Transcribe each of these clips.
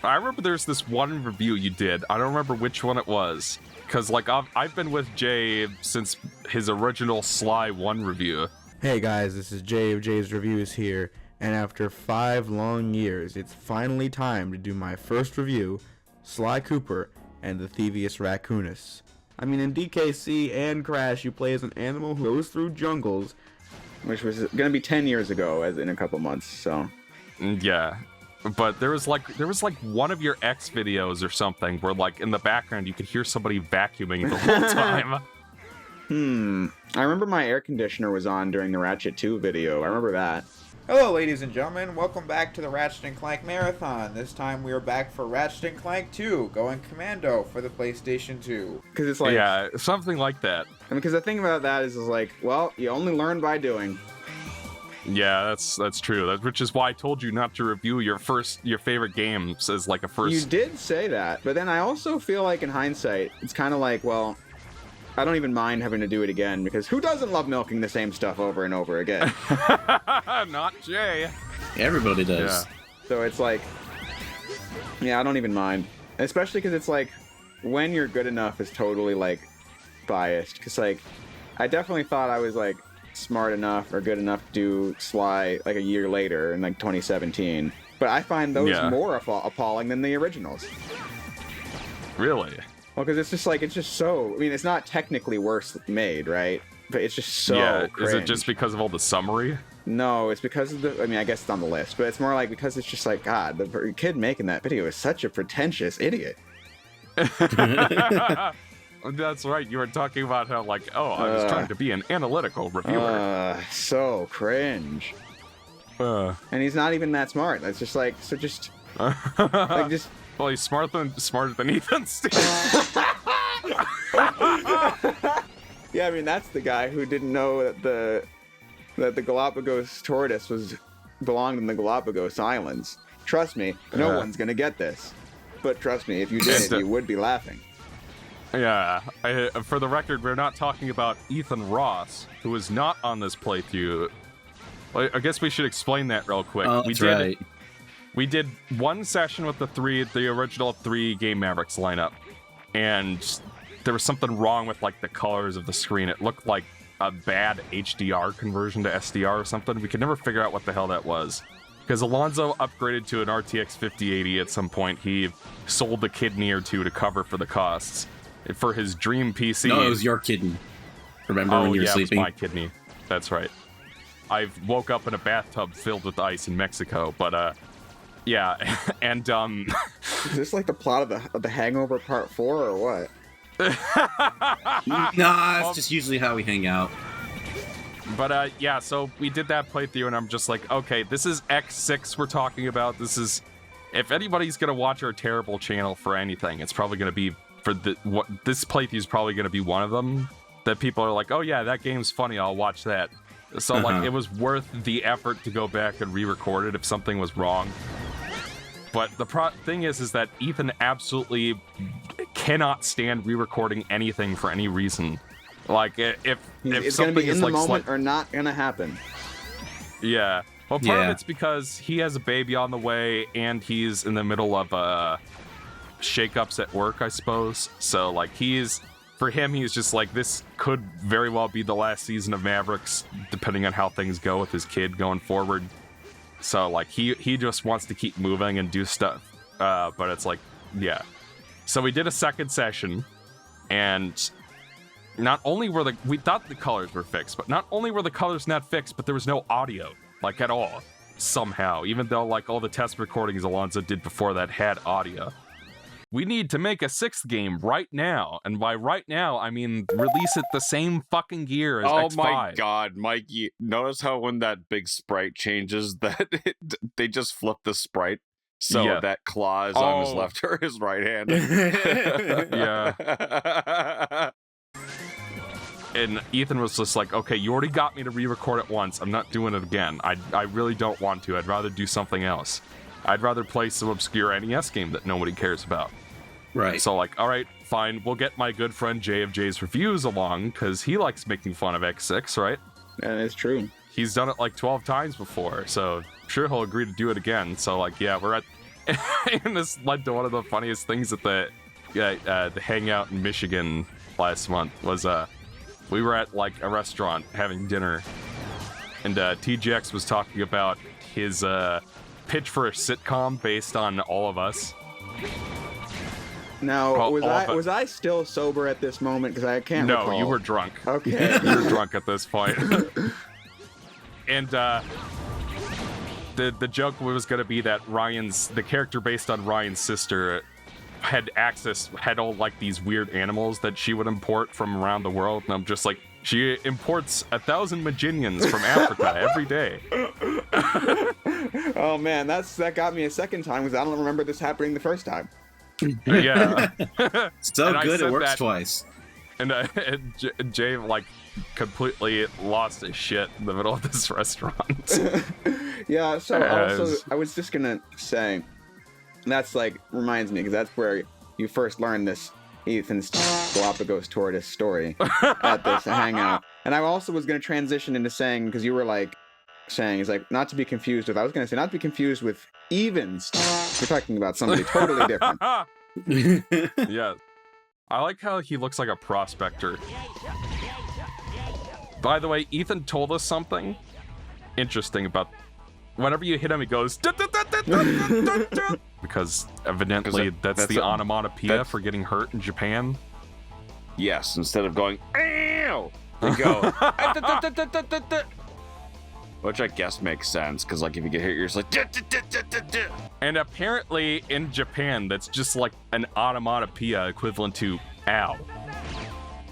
I remember there's this one review you did. I don't remember which one it was. Because, like, I've been with Jay since his original Sly 1 review. Hey guys, this is Jay of Jay's Reviews here, and after 5 long years, it's finally time to do my first review, Sly Cooper and the Thievius Raccoonus. I mean, in DKC and Crash, you play as an animal who goes through jungles, which was gonna be 10 years ago, as in a couple months, so... Yeah. But there was like one of your X videos or something where, like, in the background you could hear somebody vacuuming the whole time. I remember my air conditioner was on during the Ratchet 2 video. I remember that. Hello, ladies and gentlemen. Welcome back to the Ratchet & Clank Marathon. This time we are back for Ratchet & Clank 2, going commando for the PlayStation 2. Because it's like... Yeah, something like that. I mean, because the thing about that is like, well, you only learn by doing. Yeah, that's true. Which is why I told you not to review your favorite games as like a first. You did say that, but then I also feel like in hindsight, it's kind of like, well, I don't even mind having to do it again, because who doesn't love milking the same stuff over and over again? Not Jay. Everybody does. Yeah. So it's like, yeah, I don't even mind. Especially because it's like, when you're good enough is totally like biased. Because like, I definitely thought I was like smart enough or good enough to do Sly like a year later in like 2017. But I find those more appalling than the originals. Really? Well, because it's just so, I mean, it's not technically worse made, right? But it's just so cringe. Is it just because of all the summary? No, it's because of the, I mean, I guess it's on the list, but it's more like because it's just like, God, the kid making that video is such a pretentious idiot. That's right. You were talking about how, like, I was trying to be an analytical reviewer. So cringe. And he's not even that smart. That's just like, so just, like, just... Well, he's smarter than Ethan Steve. Yeah, I mean, that's the guy who didn't know that the Galapagos tortoise belonged in the Galapagos Islands. Trust me, no one's gonna get this. But trust me, if you did, you would be laughing. Yeah, for the record, we're not talking about Ethan Ross, who is not on this playthrough. I guess we should explain that real quick. Oh, that's right. We did one session with the original 3 Game Mavericks lineup, and there was something wrong with like the colors of the screen. It looked like a bad HDR conversion to SDR or something. We could never figure out what the hell that was. Because Alonzo upgraded to an RTX 5080 at some point. He sold a kidney or two to cover for the costs for his dream PC. No, it was your kidney. Remember when you were sleeping? It was my kidney. That's right. I woke up in a bathtub filled with ice in Mexico, but yeah, and Is this like the plot of the Hangover Part 4 or what? Nah, it's just usually how we hang out. But yeah, so we did that playthrough, and I'm just like, okay, this is X6 we're talking about. This is, if anybody's gonna watch our terrible channel for anything, it's probably gonna be for this playthrough is probably gonna be one of them. That people are like, oh yeah, that game's funny, I'll watch that. So like, it was worth the effort to go back and re-record it if something was wrong. But the thing is that Ethan absolutely cannot stand re-recording anything for any reason. Like, if it's something gonna be in the like moment or not gonna happen. Yeah. Well, part of it's because he has a baby on the way, and he's in the middle of shakeups at work, I suppose. So, like, for him, he's just like, this could very well be the last season of Mavericks, depending on how things go with his kid going forward. So, like, he just wants to keep moving and do stuff. But it's like, yeah. So we did a second session, and not only we thought the colors were fixed, but not only were the colors not fixed, but there was no audio, like, at all, somehow. Even though, like, all the test recordings Alonzo did before that had audio. We need to make a 6th game right now. And by right now, I mean release it the same fucking year as X5. Oh my god, Mikey. Notice how when that big sprite changes, that they just flip the sprite so that claw is on his left or his right hand. Yeah. And Ethan was just like, okay, you already got me to re-record it once. I'm not doing it again. I really don't want to. I'd rather do something else. I'd rather play some obscure NES game that nobody cares about. Right. So, like, all right, fine. We'll get my good friend Jay of Jay's Reviews along, because he likes making fun of X6, right? That is true. He's done it like 12 times before, so sure he'll agree to do it again. So, like, yeah, we're at And this led to one of the funniest things at the hangout in Michigan last month was we were at like a restaurant having dinner, and TGX was talking about his pitch for a sitcom based on All of Us. Now, was I still sober at this moment? Because I can't recall. No, you were drunk. Okay. You were drunk at this point. And the joke was going to be that the character based on Ryan's sister had all like these weird animals that she would import from around the world, and I'm just like, she imports 1,000 Maginians from Africa every day. Oh man, that got me a second time because I don't remember this happening the first time. Yeah. So good it works twice. And Jay like completely lost his shit in the middle of this restaurant. Yeah, so also I was just gonna say, that's like reminds me because that's where you first learned this Ethan's Galapagos tortoise story at this hangout. And I also was gonna transition into saying, because you were like saying, is like not to be confused with. I was gonna say not to be confused with Evans. We're talking about somebody totally different. Yeah. I like how he looks like a prospector. By the way, Ethan told us something interesting about whenever you hit him, he goes because evidently that's the onomatopoeia for getting hurt in Japan. Yes, instead of going ow, they go which I guess makes sense because like if you get hit, you're just like And apparently in Japan, that's just like an onomatopoeia equivalent to ow.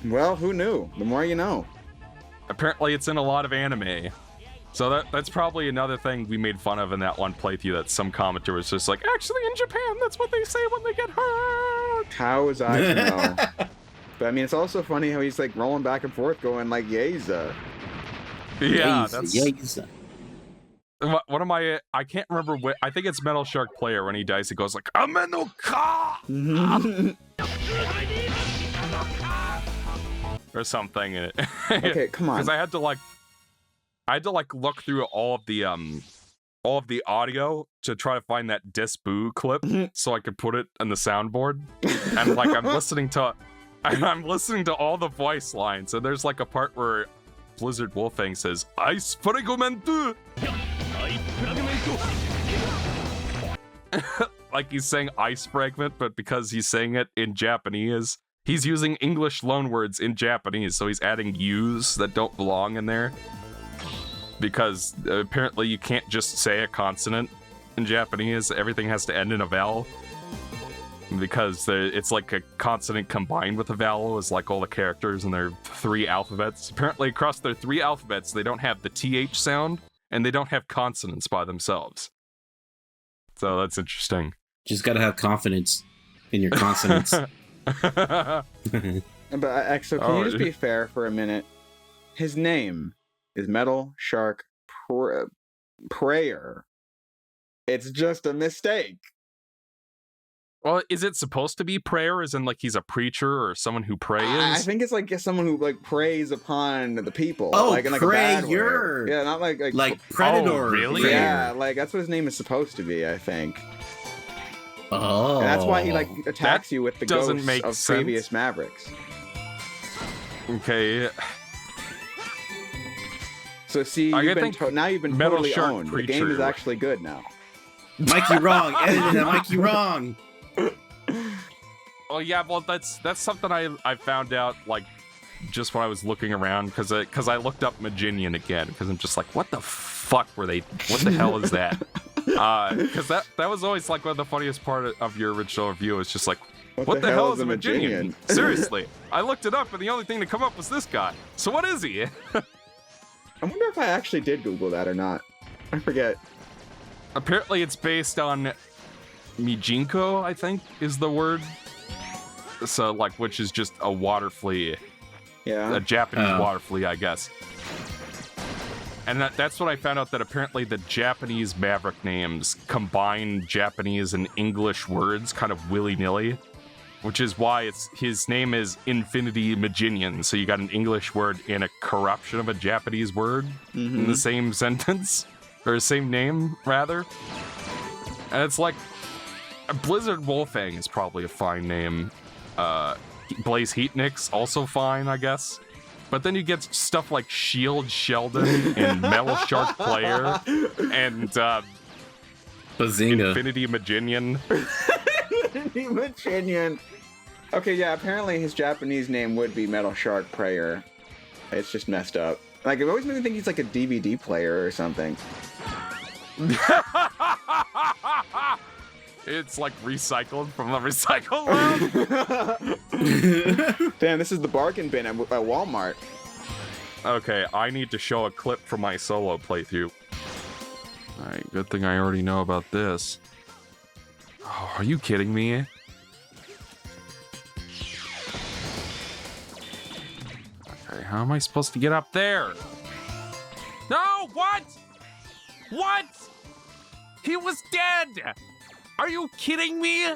Well, who knew? The more you know. Apparently it's in a lot of anime. So that's probably another thing we made fun of in that one playthrough, that some commenter was just like, actually in Japan, that's what they say when they get hurt. How was I to know? But I mean, it's also funny how he's like rolling back and forth going like, Yeza. Yeah, Yeza. One of my, I can't remember what, I think it's Metal Shark Player, when he dies, he goes like, Amenoka! Or something. Okay, come on. Because I had to look through all of the audio to try to find that Disboo clip so I could put it in the soundboard. And like I'm listening to all the voice lines, and there's like a part where Blizzard Wolfang says, Ice Fragmentu! Like he's saying ice fragment, but because he's saying it in Japanese, he's using English loanwords in Japanese, so he's adding U's that don't belong in there. Because apparently you can't just say a consonant in Japanese, everything has to end in a vowel. Because it's like a consonant combined with a vowel is like all the characters in their 3 alphabets. Apparently across their 3 alphabets, they don't have the TH sound, and they don't have consonants by themselves. So that's interesting. Just gotta have confidence in your consonants. But actually, can you just be fair for a minute? His name is Metal Shark Prayer. It's just a mistake. Well, is it supposed to be prayer, as in like he's a preacher or someone who prays? I think it's like someone who like preys upon the people. Oh, like in like prayer. a bad way. Yeah, not like predator. Oh, really? Yeah, like that's what his name is supposed to be, I think. Oh. And that's why he like attacks you with the ghosts of sense. previous Mavericks. Okay. So see, now you've been totally owned. Preacher. The game is actually good now. Mikey wrong. Edit that, Mikey wrong. Oh yeah, well that's something I found out like just when I was looking around, because I looked up Maginian again, because I'm just like, what the fuck were they? What the hell is that? Because that was always like one of the funniest part of your original review. It's just like, what the hell is a Maginian? Seriously, I looked it up, and the only thing to come up was this guy. So what is he? I wonder if I actually did Google that or not. I forget. Apparently, it's based on Mijinko, I think, is the word. So, like, which is just a water flea. Yeah. A Japanese water flea, I guess. And that's what I found out, that apparently the Japanese Maverick names combine Japanese and English words kind of willy-nilly, which is why his name is Infinity Maginian. So you got an English word and a corruption of a Japanese word in the same sentence, or same name, rather. And it's like, Blizzard Wolfang is probably a fine name. Blaze Heatniks, also fine, I guess. But then you get stuff like Shield Sheldon and Metal Shark Player and Bazinga. Infinity Maginian. Infinity Maginian. Okay, yeah, apparently his Japanese name would be Metal Shark Prayer. It's just messed up. Like, it always made me think he's like a DVD player or something. It's like recycled from a recycle lab. Damn, this is the bargain bin at Walmart. Okay, I need to show a clip from my solo playthrough. Alright, good thing I already know about this. Oh, are you kidding me? Okay, how am I supposed to get up there? No, what? What? He was dead! Are you kidding me?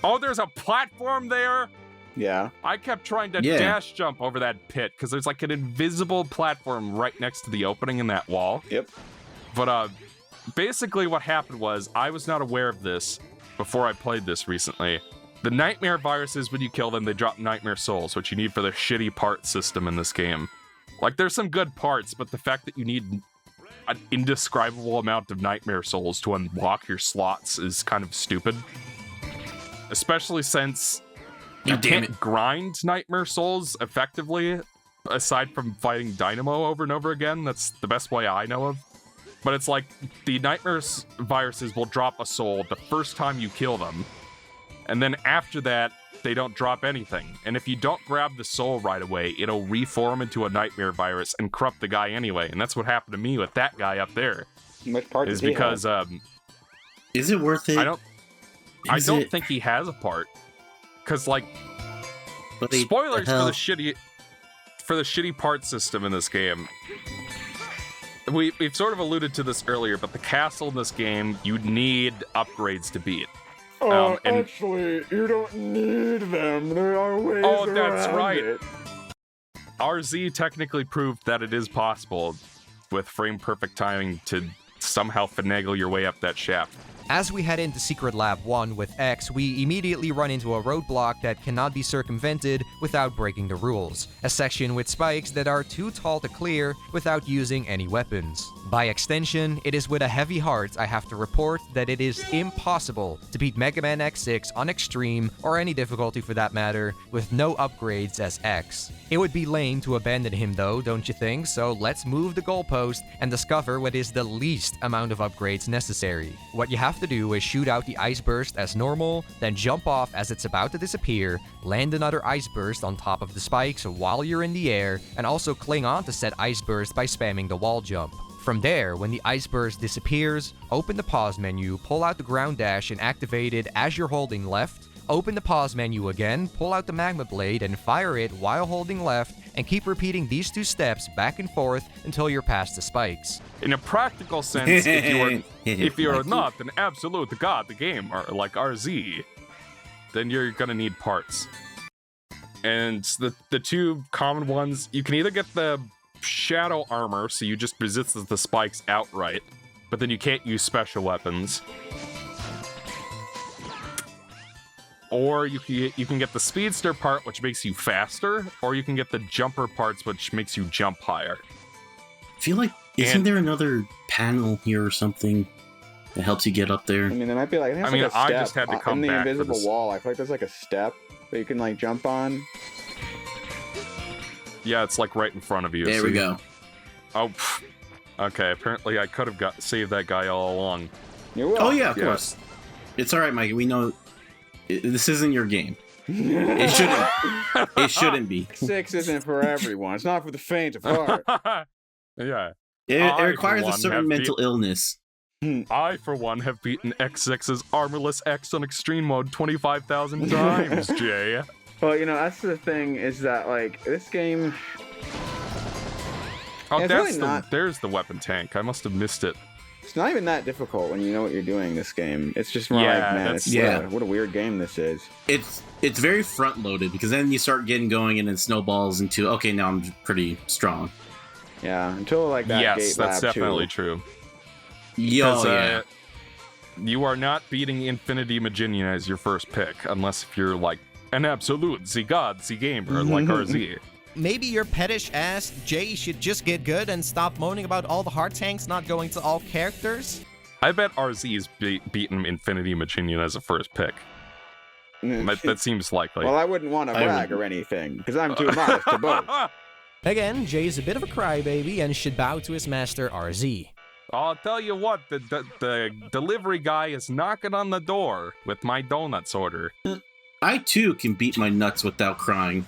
Oh, there's a platform there? Yeah. I kept trying to dash jump over that pit because there's like an invisible platform right next to the opening in that wall. Yep. But basically what happened was I was not aware of this before I played this recently. The nightmare viruses, when you kill them, they drop nightmare souls, which you need for the shitty part system in this game. Like, there's some good parts, but the fact that you need an indescribable amount of nightmare souls to unlock your slots is kind of stupid. Especially since you can't grind nightmare souls effectively, aside from fighting Dynamo over and over again. That's the best way I know of. But it's like, the nightmare viruses will drop a soul the first time you kill them, and then after that, they don't drop anything. And if you don't grab the soul right away, it'll reform into a nightmare virus and corrupt the guy anyway. And that's what happened to me with that guy up there. Which part is because is it worth it? I don't think he has a part. Cause like spoilers for the shitty part system in this game. We've sort of alluded to this earlier, but the castle in this game, you need upgrades to beat. Actually, you don't need them. There are ways around that's right. it. RZ technically proved that it is possible with frame-perfect timing to somehow finagle your way up that shaft. As we head into Secret Lab 1 with X, we immediately run into a roadblock that cannot be circumvented without breaking the rules. A section with spikes that are too tall to clear without using any weapons. By extension, it is with a heavy heart I have to report that it is impossible to beat Mega Man X6 on Extreme, or any difficulty for that matter, with no upgrades as X. It would be lame to abandon him though, don't you think? So let's move the goalpost and discover what is the least amount of upgrades necessary. What you have to do is shoot out the ice burst as normal, then jump off as it's about to disappear, land another ice burst on top of the spikes while you're in the air, and also cling on to said ice burst by spamming the wall jump. From there, when the ice burst disappears, open the pause menu, pull out the ground dash and activate it as you're holding left, open the pause menu again, pull out the magma blade and fire it while holding left, and keep repeating these two steps back and forth until you're past the spikes. In a practical sense, if you're not an absolute god the gamer like RZ, then you're gonna need parts. And the two common ones, you can either get the shadow armor, so you just resist the spikes outright, but then you can't use special weapons. Or you can get the speedster part, which makes you faster, or you can get the jumper parts, which makes you jump higher. I feel like, isn't there another panel here or something that helps you get up there? I mean, there might be like, I just had to come back in the back invisible wall. I feel like there's like a step that you can like jump on. Yeah, it's like right in front of you. There we go. Oh, okay. Apparently, I could have saved that guy all along. You will. Oh yeah, of course. It's all right, Mikey. We know this isn't your game. It shouldn't. It shouldn't be. 6 isn't for everyone. It's not for the faint of heart. Yeah. It requires a certain mental illness. I, for one, have beaten X6's Armorless X on Extreme Mode 25,000 times, Jay. Well, you know, that's the thing, is that, like, this game... Oh, there's the weapon tank. I must have missed it. It's not even that difficult when you know what you're doing, this game. It's just more like, man, what a weird game this is. It's very front-loaded, because then you start getting going and it snowballs into, okay, now I'm pretty strong. Yeah, until, like, that Yes, gate that's lab definitely too. true. You are not beating Infinity Maginian as your first pick, unless if you're like an absolute, the god, the gamer, like RZ. Maybe your pettish ass Jay should just get good and stop moaning about all the heart tanks not going to all characters? I bet RZ's beaten Infinity Maginian as a first pick. That seems likely. Well, I wouldn't want to brag or anything, because I'm too modest to boast. Again, Jay's a bit of a crybaby and should bow to his master RZ. I'll tell you what, the delivery guy is knocking on the door with my donuts order. I too can beat my nuts without crying.